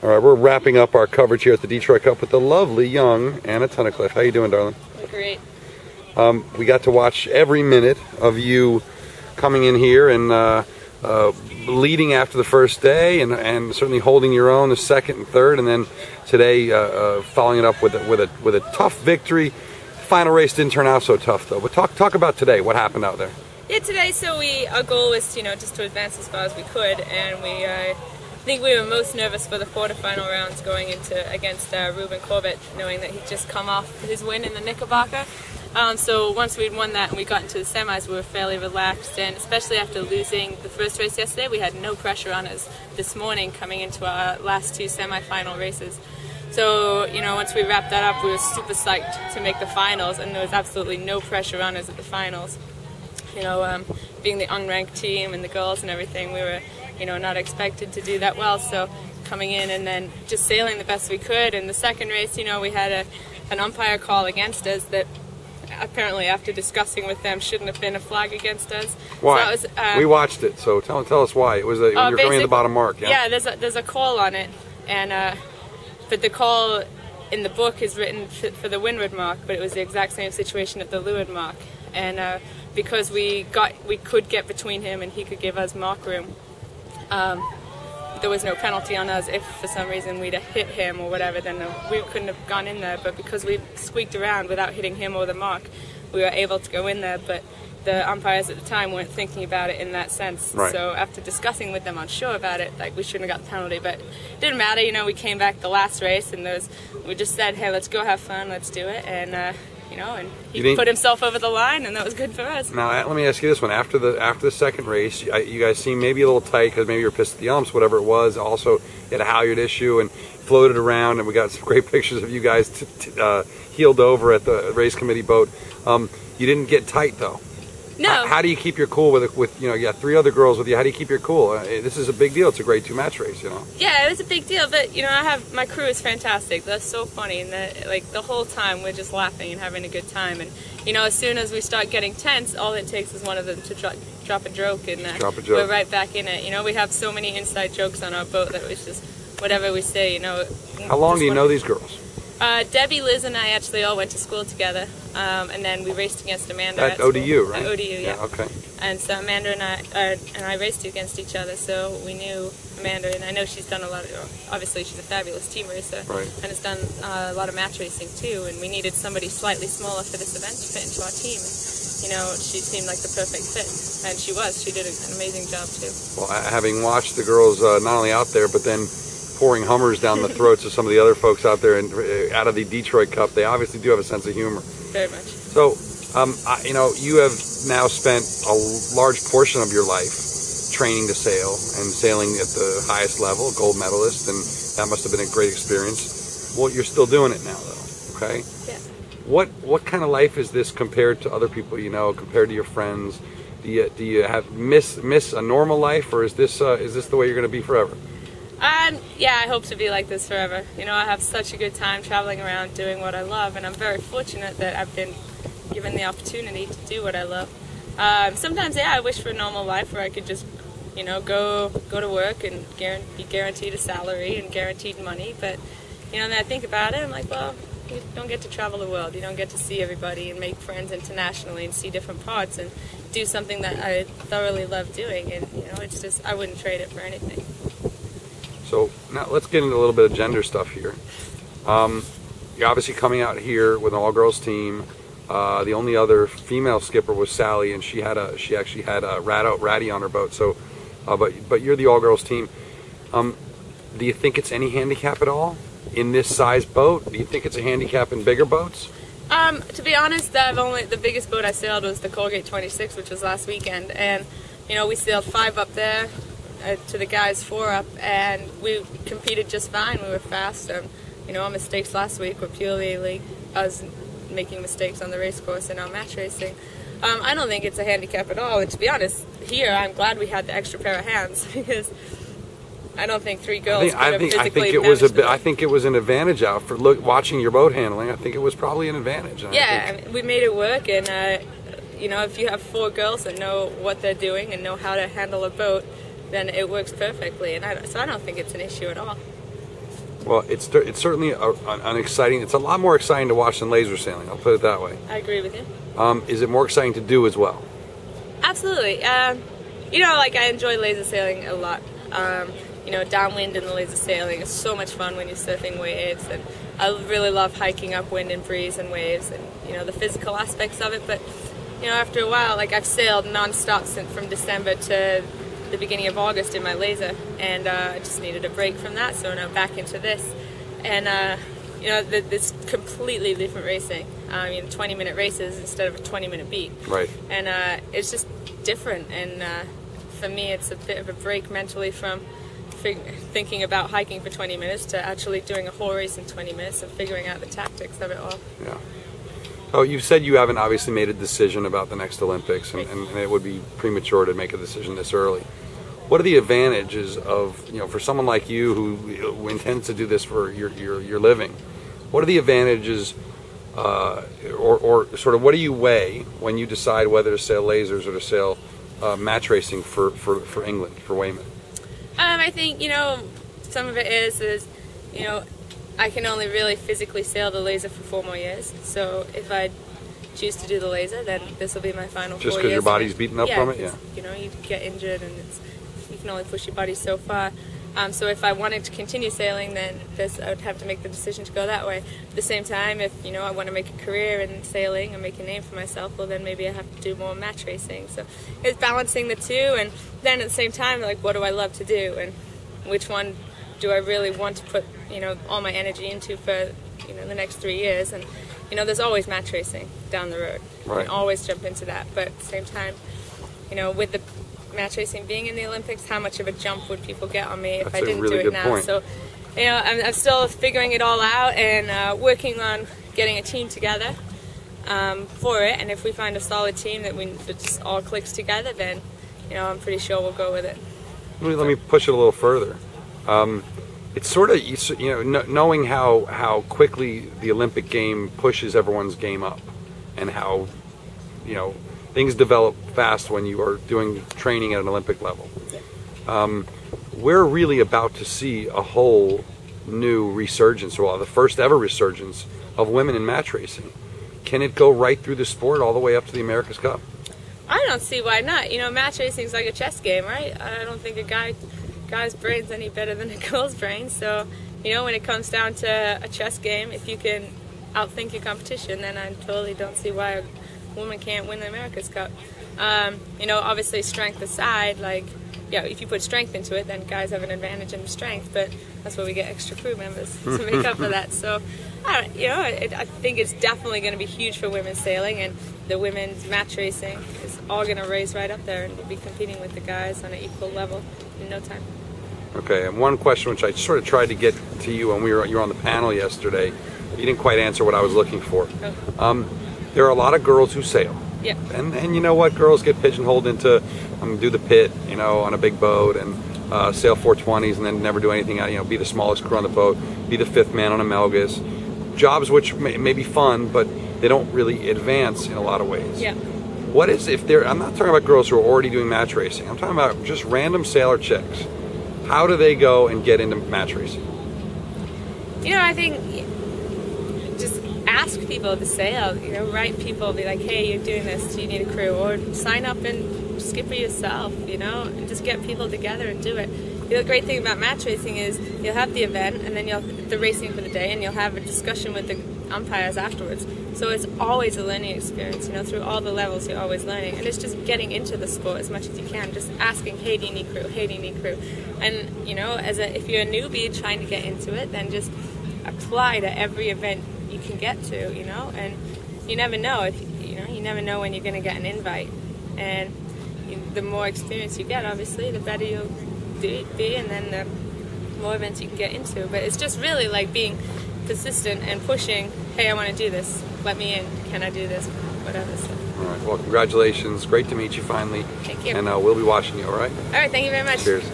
All right, we're wrapping up our coverage here at the Detroit Cup with the lovely young Anna Tunnicliffe. How you doing, darling? Great. We got to watch every minute of you coming in here and leading after the first day, and certainly holding your own the second and third, and then today following it up with a tough victory. Final race didn't turn out so tough though. But talk about today. What happened out there? Yeah, today. So our goal was just to advance as far as we could, and I think we were most nervous for the quarterfinal rounds going against Ruben Corbett, knowing that he'd just come off his win in the Knickerbocker. So once we'd won that and we got into the semis, we were fairly relaxed, and especially after losing the first race yesterday, we had no pressure on us this morning coming into our last two semifinal races. So, once we wrapped that up, we were super psyched to make the finals, and there was absolutely no pressure on us at the finals. Being the unranked team and the girls and everything, we were, not expected to do that well. So coming in and then just sailing the best we could. In the second race, we had an umpire call against us that apparently, after discussing with them, shouldn't have been a flag against us. Why? So we watched it, so tell us why. It was you're coming in the bottom mark. Yeah, there's a call on it, and but the call in the book is written for the windward mark, but it was the exact same situation at the leeward mark, and because we could get between him and he could give us mark room. There was no penalty on us. If for some reason we'd have hit him or whatever, then we couldn't have gone in there. But because we squeaked around without hitting him or the mark, we were able to go in there. But the umpires at the time weren't thinking about it in that sense. Right. So after discussing with them, unsure about it, we shouldn't have got the penalty. But it didn't matter. We came back the last race, and we just said, hey, let's go have fun, let's do it. And and he put himself over the line, and that was good for us. Now, let me ask you this one. After the second race, you guys seemed maybe a little tight because maybe you were pissed at the umps, whatever it was. Also, you had a halyard issue and floated around, and we got some great pictures of you guys heeled over at the race committee boat. You didn't get tight, though. No. How do you keep your cool with you got three other girls with you? How do you keep your cool? This is a big deal. It's a great two-match race, Yeah, it was a big deal, but my crew is fantastic. They're so funny, and the whole time we're just laughing and having a good time. And as soon as we start getting tense, all it takes is one of them to drop a joke, and we're right back in it. We have so many inside jokes on our boat that it's just whatever we say. How long do you know these girls? Debbie, Liz, and I actually all went to school together, and then we raced against Amanda at ODU, right? At ODU, yeah. Okay. And so Amanda and I raced against each other, so we knew Amanda, and I know she's done a lot of, obviously she's a fabulous team racer, right, and has done a lot of match racing too, and we needed somebody slightly smaller for this event to fit into our team. And, she seemed like the perfect fit, and she was. She did an amazing job too. Well, having watched the girls not only out there, but then pouring Hummers down the throats of some of the other folks out there and out of the Detroit Cup, they obviously do have a sense of humor. Very much. So, you have now spent a large portion of your life training to sail and sailing at the highest level, gold medalist, and that must have been a great experience. Well, you're still doing it now, though. Okay. Yeah. What kind of life is this compared to other people compared to your friends? Do you have miss a normal life, or is this the way you're going to be forever? Yeah, I hope to be like this forever. I have such a good time traveling around doing what I love, and I'm very fortunate that I've been given the opportunity to do what I love. Sometimes, yeah, I wish for a normal life where I could just, go to work and be guaranteed a salary and guaranteed money. But, then I think about it, I'm like, well, you don't get to travel the world. You don't get to see everybody and make friends internationally and see different parts and do something that I thoroughly love doing. And, it's just, I wouldn't trade it for anything. So now let's get into a little bit of gender stuff here. You're obviously coming out here with an all-girls team. The only other female skipper was Sally, and she actually had a Ratty on her boat. So, but you're the all-girls team. Do you think it's any handicap at all in this size boat? Do you think it's a handicap in bigger boats? To be honest, the biggest boat I sailed was the Colgate 26, which was last weekend, and we sailed 5 up there. To the guys 4 up, and we competed just fine. We were fast. Our mistakes last week were purely us making mistakes on the race course and our match racing. I don't think it's a handicap at all. And to be honest, here I'm glad we had the extra pair of hands because I don't think 3 girls could have physically managed it. I think it was an advantage out for watching your boat handling. I think it was probably an advantage. Yeah, we made it work, and if you have 4 girls that know what they're doing and know how to handle a boat, then it works perfectly, and so I don't think it's an issue at all. Well, it's certainly an exciting. It's a lot more exciting to watch than laser sailing. I'll put it that way. I agree with you. Is it more exciting to do as well? Absolutely. You know, like, I enjoy laser sailing a lot. You know, downwind in the laser sailing is so much fun when you're surfing waves, and I really love hiking up wind and breeze and waves, and you know, the physical aspects of it. But you know, after a while, like, I've sailed non-stop from December to the beginning of August in my laser, and I just needed a break from that, so now back into this. And you know, this completely different racing. I mean, 20-minute races instead of a 20-minute beat. Right. And it's just different, and for me, it's a bit of a break mentally from thinking about hiking for 20 minutes to actually doing a whole race in 20 minutes and figuring out the tactics of it all. Yeah. Oh, you said you haven't obviously made a decision about the next Olympics, and it would be premature to make a decision this early. What are the advantages of, you know, for someone like you who intends to do this for your living? What are the advantages, or sort of what do you weigh when you decide whether to sail lasers or to sail match racing for England, for Weymouth? I think, you know, some of it is, you know, I can only really physically sail the laser for 4 more years. So if I choose to do the laser, then this will be my final 4 years. Just because your body's beaten up from it? Yeah. You know, you get injured, and you can only push your body so far. So if I wanted to continue sailing, then I would have to make the decision to go that way. At the same time, if, you know, I want to make a career in sailing and make a name for myself, well, then maybe I have to do more match racing. So it's balancing the two, and then at the same time, like, what do I love to do, and which one do I really want to put, you know, all my energy into for, you know, the next 3 years. And you know, there's always match racing down the road. Right. You can always jump into that, but at the same time, you know, with the match racing being in the Olympics, how much of a jump would people get on me if I didn't do it now? Point. So, you know, I'm still figuring it all out, and working on getting a team together for it. And if we find a solid team that just all clicks together, then, you know, I'm pretty sure we'll go with it. Let me push it a little further. It's sort of, you know, knowing how quickly the Olympic game pushes everyone's game up, and how, you know, things develop fast when you are doing training at an Olympic level. We're really about to see a whole new resurgence, or the first ever resurgence of women in match racing. Can it go right through the sport all the way up to the America's Cup? I don't see why not. You know, match racing is like a chess game, right? I don't think a guy's brain's any better than a girl's brain. So, you know, when it comes down to a chess game, if you can outthink your competition, then I totally don't see why a woman can't win the America's Cup. You know, obviously strength aside, like, yeah, if you put strength into it, then guys have an advantage in strength, but that's where we get extra crew members to make up for that. So, you know, I think it's definitely going to be huge for women's sailing, and the women's match racing is all going to raise right up there, and we'll be competing with the guys on an equal level in no time. Okay, and one question which I sort of tried to get to you when you were on the panel yesterday, you didn't quite answer what I was looking for. Oh. There are a lot of girls who sail. Yeah. And you know what? Girls get pigeonholed into, I'm going to do the pit, you know, on a big boat, and sail 420s, and then never do anything out, you know, be the smallest crew on the boat, be the 5th man on a Melgus. Jobs which may be fun, but they don't really advance in a lot of ways. Yeah. What is, if they're, I'm not talking about girls who are already doing match racing, I'm talking about just random sailor chicks. How do they go and get into match racing? You know, I think just ask people to sail, you know, write people, be like, hey, you're doing this, do you need a crew? Or sign up and skipper yourself, you know, and just get people together and do it. The great thing about match racing is you'll have the event, and then you'll the racing for the day, and you'll have a discussion with the umpires afterwards. So it's always a learning experience, you know, through all the levels you're always learning. And it's just getting into the sport as much as you can, just asking, hey, do you need crew? Hey, do you need crew? And, you know, if you're a newbie trying to get into it, then just apply to every event you can get to, you know, and you never know you never know when you're going to get an invite. And the more experience you get, obviously, the better you'll be, and then the more events you can get into. But it's just really like being persistent and pushing, hey, I want to do this, let me in, can I do this, whatever. So. All right, well, congratulations, great to meet you finally. Thank you. And we'll be watching you, all right? All right, thank you very much. Cheers.